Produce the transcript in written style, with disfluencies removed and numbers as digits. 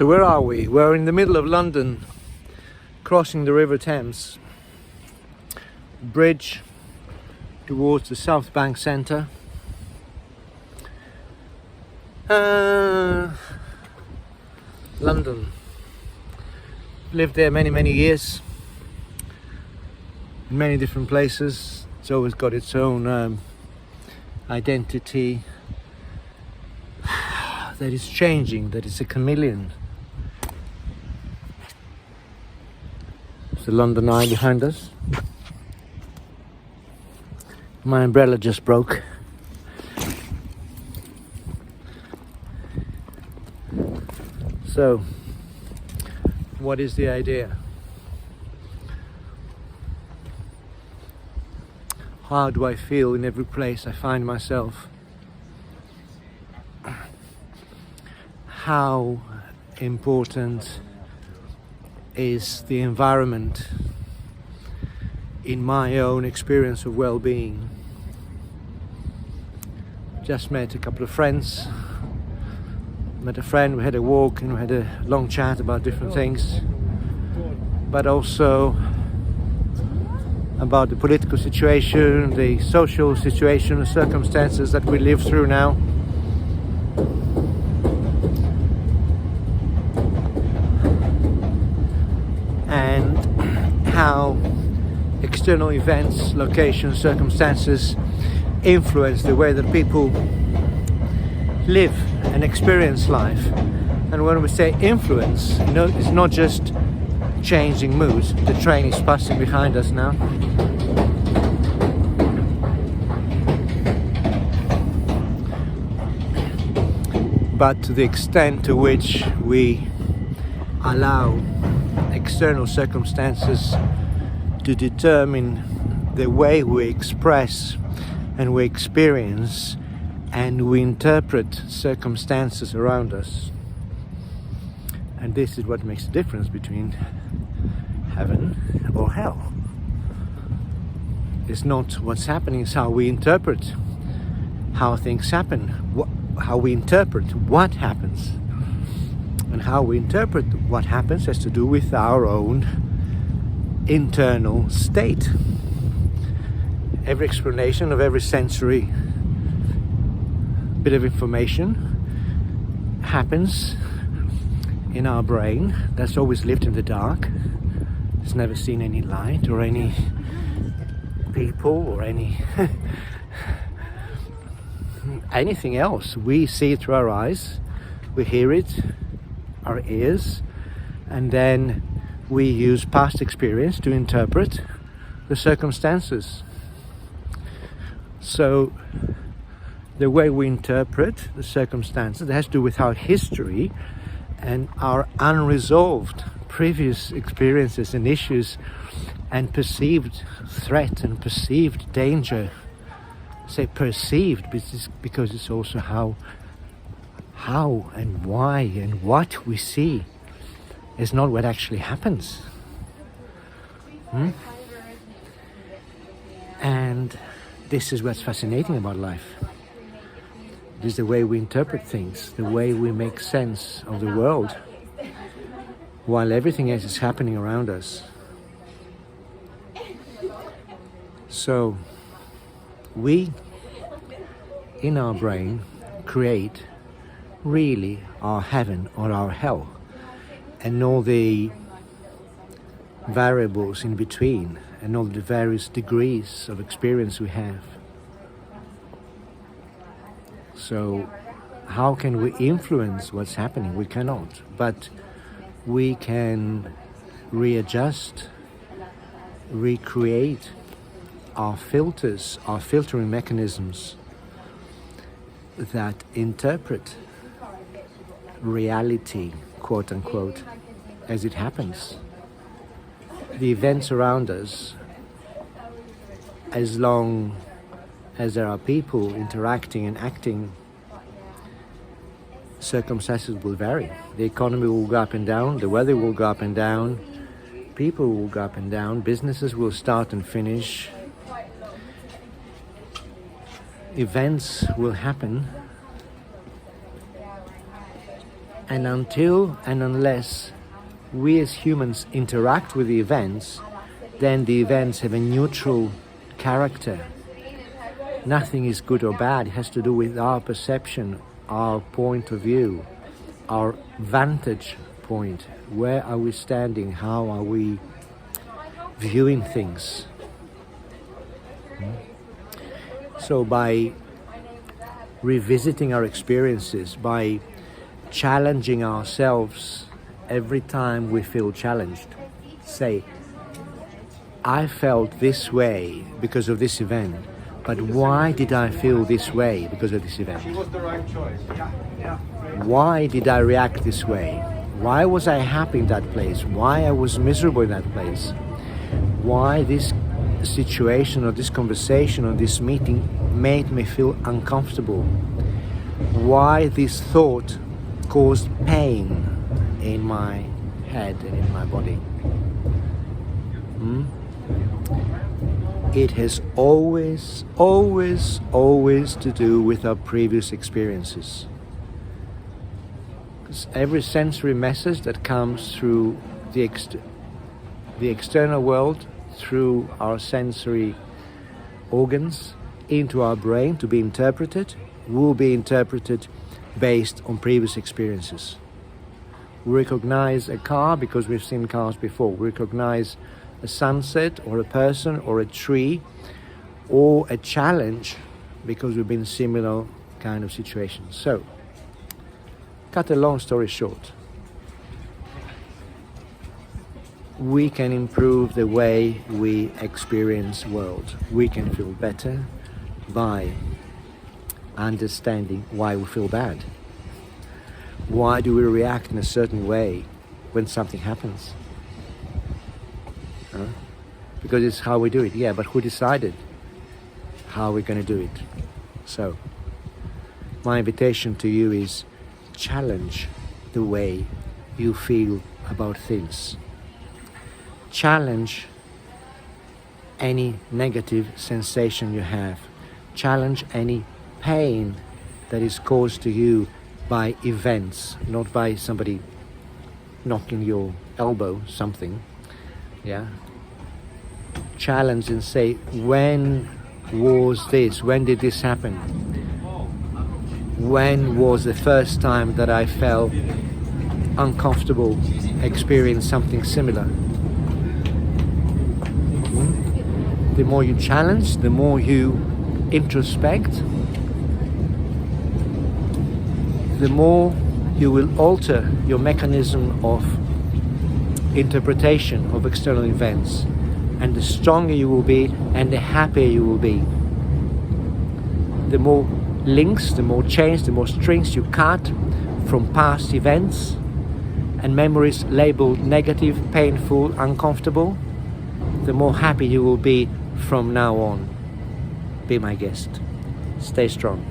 So where are we? We're in the middle of London, crossing the River Thames, bridge towards the South Bank Centre. London. Lived there many years, in many different places. It's always got its own identity that is changing, that is a chameleon. It's the London Eye behind us. My umbrella just broke. So, what is the idea? How do I feel in every place I find myself? How important is the environment in my own experience of well-being? Just met a couple of friends. Met a friend, we had a walk and we had a long chat about different things, but also about the political situation, the social situation, the circumstances that we live through now. And how external events, locations, circumstances influence the way that people live and experience life. And when we say influence, you know, it's not just changing moods. The train is passing behind us now. But to the extent to which we allow external circumstances to determine the way we express and we experience and we interpret circumstances around us. And this is what makes the difference between heaven or hell. It's not what's happening, it's how we interpret how things happen, how we interpret what happens. And how we interpret what happens has to do with our own internal state. Every explanation of every sensory bit of information happens in our brain that's always lived in the dark. It's never seen any light or any people or anything else. We see it through our eyes, we hear it, our ears, and then we use past experience to interpret the circumstances. So the way we interpret the circumstances has to do with our history and our unresolved previous experiences and issues and perceived threat and perceived danger. I say perceived because it's also how and why and what we see is not what actually happens. And this is what's fascinating about life. It is the way we interpret things, the way we make sense of the world, while everything else is happening around us. So, we, in our brain, create really our heaven or our hell, and all the variables in between, and all the various degrees of experience we have. So how can we influence what's happening? We cannot, but we can readjust, recreate our filters, our filtering mechanisms that interpret reality, quote unquote, as it happens. The events around us, as long as there are people interacting and acting, circumstances will vary. The economy will go up and down, the weather will go up and down, people will go up and down, businesses will start and finish, events will happen, And until and unless we as humans interact with the events, then the events have a neutral character. Nothing is good or bad. It has to do with our perception, our point of view, our vantage point. Where are we standing? How are we viewing things? So by revisiting our experiences, by challenging ourselves every time we feel challenged, say, I felt this way because of this event, but why did I feel this way because of this event? It was the right choice. Why did I react this way? Why was I happy in that place? Why I was miserable in that place? Why this situation or this conversation or this meeting made me feel uncomfortable? Why this thought caused pain in my head and in my body? It has always to do with our previous experiences. Because every sensory message that comes through the external world, through our sensory organs, into our brain to be interpreted, will be interpreted based on previous experiences. We recognize a car because we've seen cars before. We recognize a sunset or a person or a tree or a challenge because we've been in similar kind of situations. So, cut a long story short, we can improve the way we experience the world. We can feel better by understanding why we feel bad. Why do we react in a certain way when something happens? Because it's how we do it. Yeah, but who decided how we're going to do it? So, my invitation to you is challenge the way you feel about things. Challenge any negative sensation you have. Challenge any pain that is caused to you by events, not by somebody knocking your elbow, something. Yeah. Challenge and say, when was this? When did this happen? When was the first time that I felt uncomfortable, experienced something similar? The more you challenge, the more you introspect, the more you will alter your mechanism of interpretation of external events, and the stronger you will be and the happier you will be. The more links, the more chains, the more strings you cut from past events and memories labeled negative, painful, uncomfortable, the more happy you will be from now on. Be my guest. Stay strong.